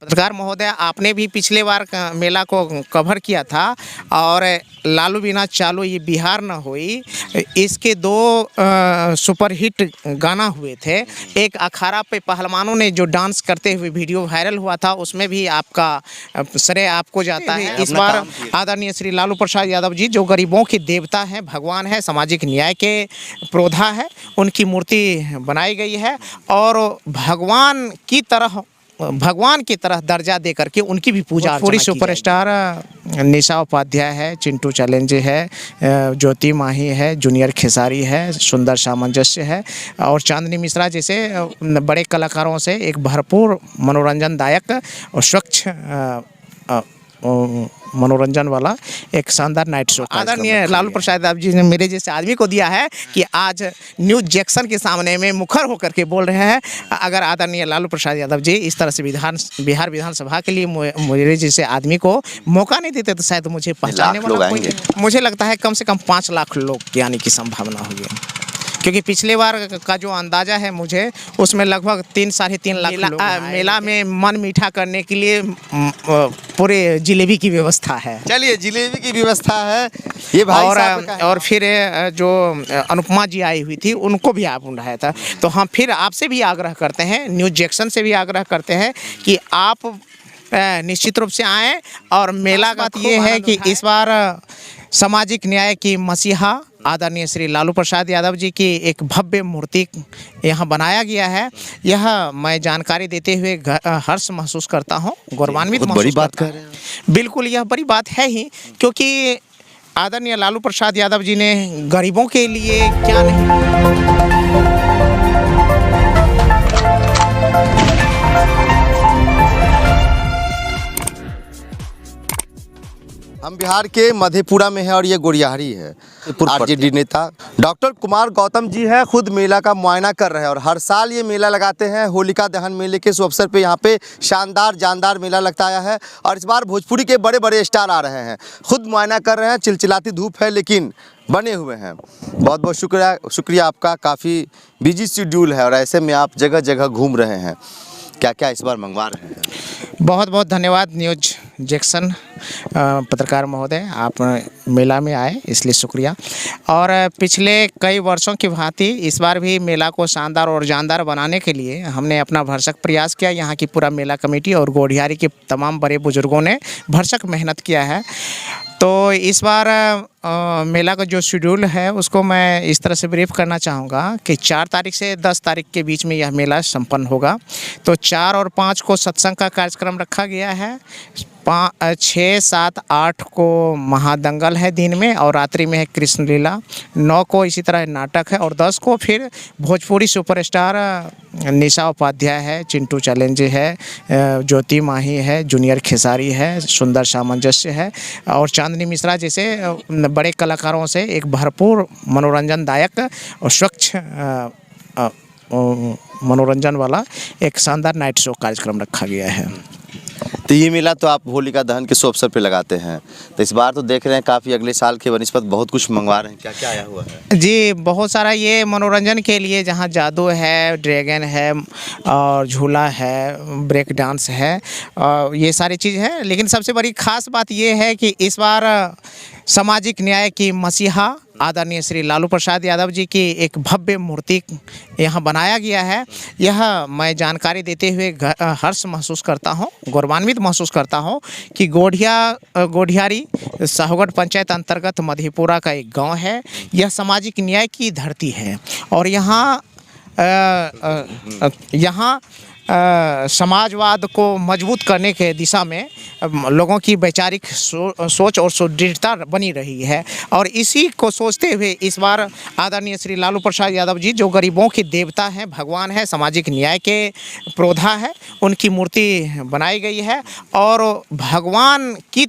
पत्रकार महोदय, आपने भी पिछले बार मेला को कवर किया था और लालू बिना चालू ये बिहार न हुई, इसके दो सुपरहिट गाना हुए थे। एक अखाड़ा पे पहलवानों ने जो डांस करते हुए वीडियो वायरल हुआ था, उसमें भी आपका श्रेय आपको जाता है। इस बार आदरणीय श्री लालू प्रसाद यादव जी, जो गरीबों के देवता हैं, भगवान है, सामाजिक न्याय के प्रोधा है, उनकी मूर्ति बनाई गई है और भगवान की तरह दर्जा दे करके उनकी भी पूजा पूरी सुपरस्टार निशा उपाध्याय है, चिंटू चैलेंज है, ज्योति माही है, जूनियर खेसारी है, सुंदर सामंजस्य है और चांदनी मिश्रा जैसे बड़े कलाकारों से एक भरपूर मनोरंजनदायक और स्वच्छ मनोरंजन वाला एक शानदार नाइट शो आदरणीय लालू प्रसाद यादव जी ने मेरे जैसे आदमी को दिया है कि आज न्यूज़ जंक्शन के सामने में मुखर होकर के बोल रहे हैं। अगर आदरणीय लालू प्रसाद यादव जी इस तरह से बिहार विधानसभा के लिए मेरे जैसे आदमी को मौका नहीं देते तो शायद मुझे पहचानने वाला मुझे लगता है कम से कम 5 लाख लोग आने की संभावना होगी, क्योंकि पिछले बार का जो अंदाज़ा है मुझे, उसमें लगभग 3-3.5 लाख लोग मेला में मन मीठा करने के लिए पूरे जिलेबी की व्यवस्था है। चलिए, जिलेबी की व्यवस्था है ये भाई और फिर जो अनुपमा जी आई हुई थी उनको भी आप उठाया था। तो हम फिर आपसे भी आग्रह करते हैं, न्यूज़ जंक्शन से भी आग्रह करते हैं कि आप निश्चित रूप से आएँ। और मेला का ये है कि इस बार सामाजिक न्याय की मसीहा आदरणीय श्री लालू प्रसाद यादव जी की एक भव्य मूर्ति यहाँ बनाया गया है। यह मैं जानकारी देते हुए हर्ष महसूस करता हूँ, गौरवान्वित महसूस करता हूँ। बिल्कुल, यह बड़ी बात है ही, क्योंकि आदरणीय लालू प्रसाद यादव जी ने गरीबों के लिए क्या नहीं। हम बिहार के मधेपुरा में हैं और ये गोरियाहरी है। आरजेडी नेता डॉक्टर कुमार गौतम जी हैं, खुद मेला का मुआयना कर रहे हैं और हर साल ये मेला लगाते हैं। होलिका दहन मेले के शुभ अवसर पे यहाँ पे शानदार जानदार मेला लगता है और इस बार भोजपुरी के बड़े बड़े स्टार आ रहे हैं, खुद मुआयना कर रहे हैं। चिलचिलाती धूप है लेकिन बने हुए हैं। बहुत बहुत शुक्रिया आपका, काफ़ी बिजी शेड्यूल है और ऐसे में आप जगह जगह घूम रहे हैं। क्या क्या इस बार मंगवा रहे हैं? बहुत बहुत धन्यवाद न्यूज़ जंक्शन पत्रकार महोदय, आप मेला में आए इसलिए शुक्रिया। और पिछले कई वर्षों की भांति इस बार भी मेला को शानदार और जानदार बनाने के लिए हमने अपना भरसक प्रयास किया। यहाँ की पूरा मेला कमेटी और गोढ़ियारी के तमाम बड़े बुजुर्गों ने भरसक मेहनत किया है। तो इस बार मेला का जो शेड्यूल है उसको मैं इस तरह से ब्रीफ करना चाहूँगा कि 4 तारीख से 10 तारीख के बीच में यह मेला संपन्न होगा। तो 4 और 5 को सत्संग का कार्यक्रम रखा गया है, 6, 7, 8 को महादंगल है दिन में और रात्रि में है कृष्ण लीला, 9 को इसी तरह नाटक है और 10 को फिर भोजपुरी सुपरस्टार निशा उपाध्याय है, चिंटू चैलेंज है, ज्योति माही है, जूनियर खेसारी है, सुंदर सामंजस्य है और चांदनी मिश्रा जैसे बड़े कलाकारों से एक भरपूर मनोरंजनदायक और स्वच्छ मनोरंजन वाला एक शानदार नाइट शो कार्यक्रम रखा गया है। तो ये मेला तो आप होलिका दहन के शुभ अवसर पे लगाते हैं, तो इस बार तो देख रहे हैं काफ़ी अगले साल के बनिस्पत बहुत कुछ मंगवा रहे हैं। क्या क्या आया हुआ है? जी, बहुत सारा ये मनोरंजन के लिए, जहाँ जादू है, ड्रैगन है और झूला है, ब्रेक डांस है और ये सारी चीज़ है। लेकिन सबसे बड़ी खास बात ये है कि इस बार सामाजिक न्याय की मसीहा आदरणीय श्री लालू प्रसाद यादव जी की एक भव्य मूर्ति यहाँ बनाया गया है। यह मैं जानकारी देते हुए हर्ष महसूस करता हूँ, गौरवान्वित महसूस करता हूँ कि गोढ़ियारी साहूगढ़ पंचायत अंतर्गत मधेपुरा का एक गांव है। यह सामाजिक न्याय की धरती है और यहाँ समाजवाद को मजबूत करने के दिशा में लोगों की वैचारिक सोच और सुदृढ़ता बनी रही है। और इसी को सोचते हुए इस बार आदरणीय श्री लालू प्रसाद यादव जी, जो गरीबों के देवता हैं, भगवान है, सामाजिक न्याय के प्रोधा है, उनकी मूर्ति बनाई गई है और भगवान की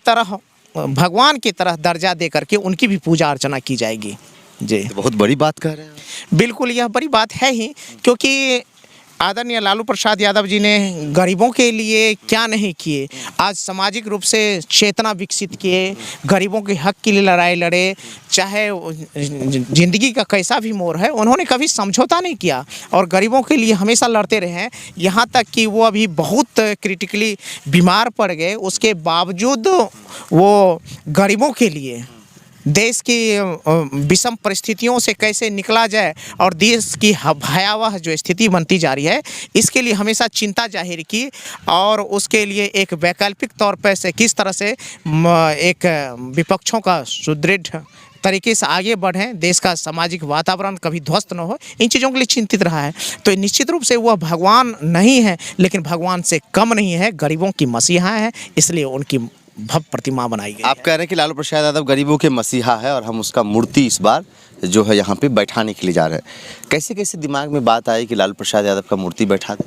तरह दर्जा दे करके उनकी भी पूजा अर्चना की जाएगी। जी, तो बहुत बड़ी बात कह रहे हैं। बिल्कुल, यह बड़ी बात है ही, क्योंकि आदरणीय लालू प्रसाद यादव जी ने गरीबों के लिए क्या नहीं किए। आज सामाजिक रूप से चेतना विकसित किए, गरीबों के हक के लिए लड़ाई लड़े, चाहे ज़िंदगी का कैसा भी मोड़ है उन्होंने कभी समझौता नहीं किया और गरीबों के लिए हमेशा लड़ते रहे हैं। यहाँ तक कि वो अभी बहुत क्रिटिकली बीमार पड़ गए, उसके बावजूद वो गरीबों के लिए देश की विषम परिस्थितियों से कैसे निकला जाए और देश की भयावह जो स्थिति बनती जा रही है इसके लिए हमेशा चिंता जाहिर की और उसके लिए एक वैकल्पिक तौर पर से किस तरह से एक विपक्षों का सुदृढ़ तरीके से आगे बढ़ें, देश का सामाजिक वातावरण कभी ध्वस्त न हो, इन चीज़ों के लिए चिंतित रहा है। तो निश्चित रूप से वह भगवान नहीं है लेकिन भगवान से कम नहीं है, गरीबों की मसीहा है, इसलिए उनकी भव्य प्रतिमा बनाई गई। आप कह रहे हैं कि लालू प्रसाद यादव गरीबों के मसीहा है और हम उसका मूर्ति इस बार जो है यहाँ पे बैठाने के लिए जा रहे हैं। कैसे कैसे दिमाग में बात आई कि लालू प्रसाद यादव का मूर्ति बैठा दें?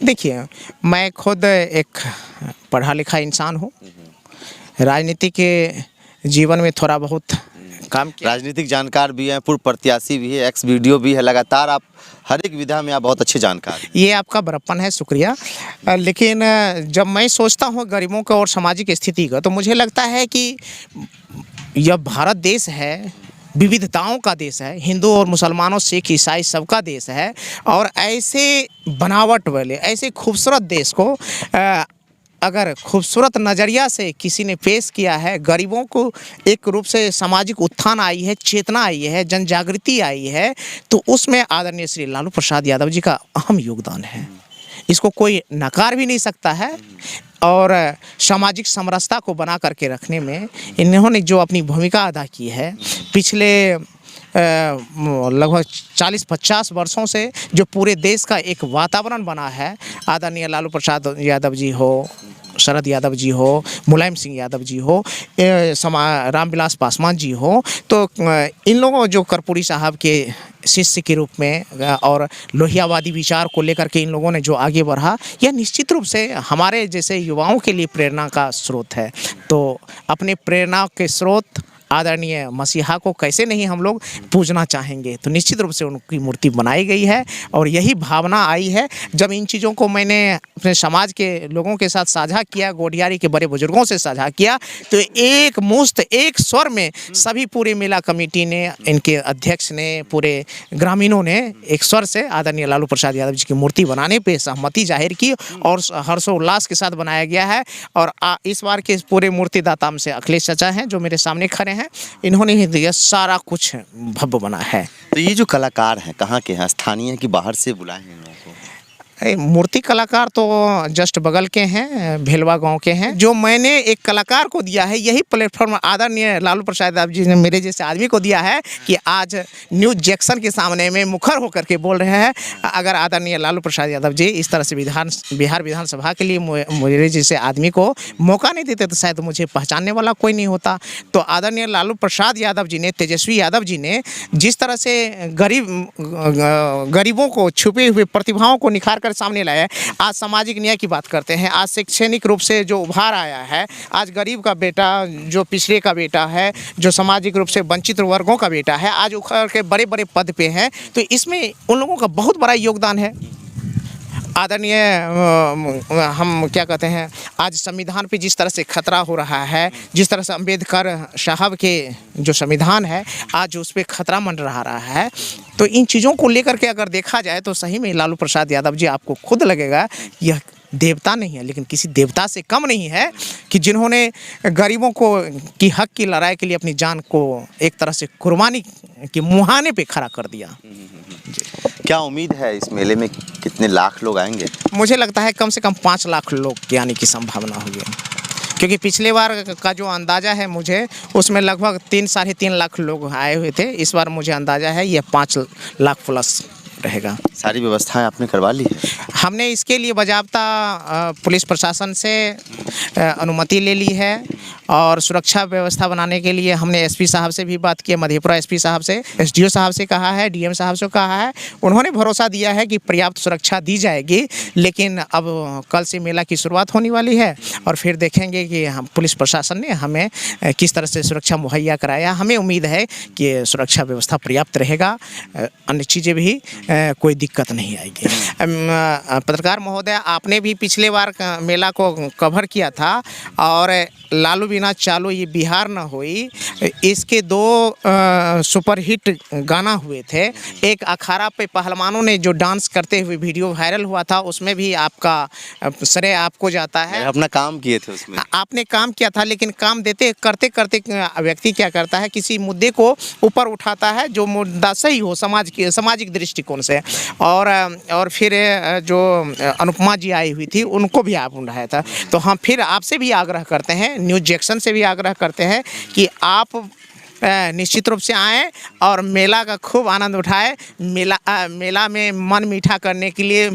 देखिए, मैं खुद एक पढ़ा लिखा इंसान हूँ, राजनीति के जीवन में थोड़ा बहुत काम किया। राजनीतिक जानकार भी हैं, पूर्व प्रत्याशी भी है, एक्स वीडियो भी है, लगातार आप हर एक विधा में आप बहुत अच्छे जानकार हैं। ये आपका बड़प्पन है, शुक्रिया। लेकिन जब मैं सोचता हूँ गरीबों का और सामाजिक स्थिति का तो मुझे लगता है कि यह भारत देश है, विविधताओं का देश है, हिंदू और मुसलमानों, सिख, ईसाई सबका देश है और ऐसे बनावट वाले ऐसे खूबसूरत देश को अगर खूबसूरत नज़रिया से किसी ने पेश किया है, गरीबों को एक रूप से सामाजिक उत्थान आई है, चेतना आई है, जन जागृति आई है, तो उसमें आदरणीय श्री लालू प्रसाद यादव जी का अहम योगदान है। इसको कोई नकार भी नहीं सकता है और सामाजिक समरसता को बना करके रखने में इन्होंने जो अपनी भूमिका अदा की है पिछले लगभग 40-50 वर्षों से जो पूरे देश का एक वातावरण बना है, आदरणीय लालू प्रसाद यादव जी हो, शरद यादव जी हो, मुलायम सिंह यादव जी हो, रामविलास पासवान जी हो, तो इन लोगों जो कर्पूरी साहब के शिष्य के रूप में और लोहियावादी विचार को लेकर के इन लोगों ने जो आगे बढ़ा, यह निश्चित रूप से हमारे जैसे युवाओं के लिए प्रेरणा का स्रोत है। तो अपने प्रेरणा के स्रोत आदरणीय मसीहा को कैसे नहीं हम लोग पूजना चाहेंगे। तो निश्चित रूप से उनकी मूर्ति बनाई गई है और यही भावना आई है जब इन चीज़ों को मैंने अपने समाज के लोगों के साथ साझा किया, गोडियारी के बड़े बुजुर्गों से साझा किया, तो एक मुश्त एक स्वर में सभी पूरे मेला कमेटी ने, इनके अध्यक्ष ने, पूरे ग्रामीणों ने एक स्वर से आदरणीय लालू प्रसाद यादव जी की मूर्ति बनाने पर सहमति जाहिर की और हर्षोल्लास के साथ बनाया गया है। और इस बार के पूरे मूर्तिदाता से अखिलेश चाचा हैं जो मेरे सामने खड़े हैं, इन्होंने ही दिया सारा कुछ भव्य बना है। तो ये जो कलाकार हैं कहाँ के हैं, स्थानीय हैं कि बाहर से बुलाए हैं इन लोगों को? मूर्ति कलाकार तो जस्ट बगल के हैं, भेलवा गांव के हैं। जो मैंने एक कलाकार को दिया है, यही प्लेटफॉर्म आदरणीय लालू प्रसाद यादव जी ने मेरे जैसे आदमी को दिया है कि आज न्यूज़ जैक्सन के सामने में मुखर होकर के बोल रहे हैं। अगर आदरणीय लालू प्रसाद यादव जी इस तरह से बिहार विधानसभा के लिए मेरे जैसे आदमी को मौका नहीं देते तो शायद मुझे पहचानने वाला कोई नहीं होता। तो आदरणीय लालू प्रसाद यादव जी ने, तेजस्वी यादव जी ने जिस तरह से गरीबों को, छुपे हुए प्रतिभाओं को निखार कर सामने लाया है। आज सामाजिक न्याय की बात करते हैं, आज शैक्षणिक रूप से जो उभार आया है, आज गरीब का बेटा, जो पिछड़े का बेटा है, जो सामाजिक रूप से वंचित वर्गों का बेटा है, आज उखड़ के बड़े बड़े पद पे हैं। तो इसमें उन लोगों का बहुत बड़ा योगदान है। आदरणीय हम क्या कहते हैं, आज संविधान पे जिस तरह से खतरा हो रहा है, जिस तरह से अंबेडकर साहब के जो संविधान है आज उस पर खतरा मंडरा रहा है, तो इन चीज़ों को लेकर के अगर देखा जाए तो सही में लालू प्रसाद यादव जी, आपको खुद लगेगा यह देवता नहीं है लेकिन किसी देवता से कम नहीं है कि जिन्होंने गरीबों को की हक की लड़ाई के लिए अपनी जान को एक तरह से कुर्बानी के मुहाने पे खड़ा कर दिया। क्या उम्मीद है इस मेले में कितने लाख लोग आएंगे? मुझे लगता है कम से कम 5 लाख लोग के आने की संभावना होगी, क्योंकि पिछले बार का जो अंदाज़ा है मुझे, उसमें लगभग 3-3.5 लाख लोग आए हुए थे। इस बार मुझे अंदाज़ा है यह 5 लाख प्लस रहेगा। सारी व्यवस्थाएं आपने करवा ली है? हमने इसके लिए बाज़ाब्ता पुलिस प्रशासन से अनुमति ले ली है और सुरक्षा व्यवस्था बनाने के लिए हमने एसपी साहब से भी बात की है, मधेपुरा एसपी साहब से, एसडीओ साहब से कहा है, डीएम साहब से कहा है। उन्होंने भरोसा दिया है कि पर्याप्त सुरक्षा दी जाएगी। लेकिन अब कल से मेला की शुरुआत होने वाली है और फिर देखेंगे कि हम पुलिस प्रशासन ने हमें किस तरह से सुरक्षा मुहैया कराया। हमें उम्मीद है कि सुरक्षा व्यवस्था पर्याप्त रहेगा, अन्य चीज़ें भी कोई दिक्कत नहीं आएगी। पत्रकार महोदय, आपने भी पिछले बार मेला को कवर किया था और लालू बिना चालू ये बिहार न हुई, इसके 2 सुपरहिट गाना हुए थे। एक अखाड़ा पे पहलवानों ने जो डांस करते हुए वीडियो वायरल हुआ था, उसमें भी आपका श्रेय आपको जाता है। अपना काम किए थे उसमें। आपने काम किया था, लेकिन काम देते करते करते व्यक्ति क्या करता है, किसी मुद्दे को ऊपर उठाता है जो मुद्दा सही हो सामाजिक दृष्टिकोण से, और फिर जो अनुपमा जी आई हुई थी उनको भी आप उठाया था। तो हम फिर आपसे भी आग्रह करते हैं, न्यूज़ जैक्सन से भी आग्रह करते हैं कि आप निश्चित रूप से आएँ और मेला का खूब आनंद उठाएं। मेला में मन मीठा करने के लिए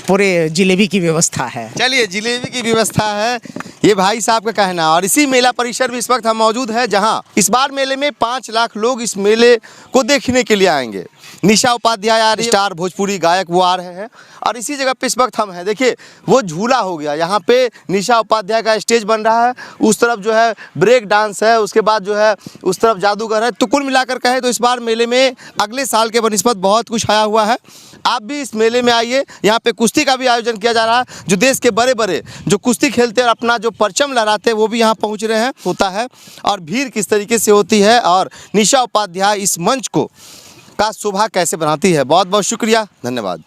पूरे जिलेबी की व्यवस्था है। चलिए, जिलेबी की व्यवस्था है, ये भाई साहब का कहना। और इसी मेला परिसर में इस वक्त हम मौजूद हैं, जहां इस बार मेले में 5 लाख लोग इस मेले को देखने के लिए आएंगे। निशा उपाध्याय आ रही है, स्टार भोजपुरी गायक वो आ रहे हैं, और इसी जगह पे इस वक्त हम हैं। देखिए, वो झूला हो गया, यहाँ पे निशा उपाध्याय का स्टेज बन रहा है, उस तरफ जो है ब्रेक डांस है, उसके बाद जो है उस तरफ जादूगर है। तो कुल मिलाकर कहें तो इस बार मेले में अगले साल के बनिस्बत बहुत कुछ आया हुआ है। आप भी इस मेले में आइए। यहाँ पे कुश्ती का भी आयोजन किया जा रहा है, जो देश के बड़े बड़े जो कुश्ती खेलते हैं और अपना जो परचम लहराते हैं वो भी यहाँ पहुँच रहे हैं, होता है। और भीड़ किस तरीके से होती है और निशा उपाध्याय इस मंच को का शोभा कैसे बनाती है। बहुत बहुत शुक्रिया, धन्यवाद।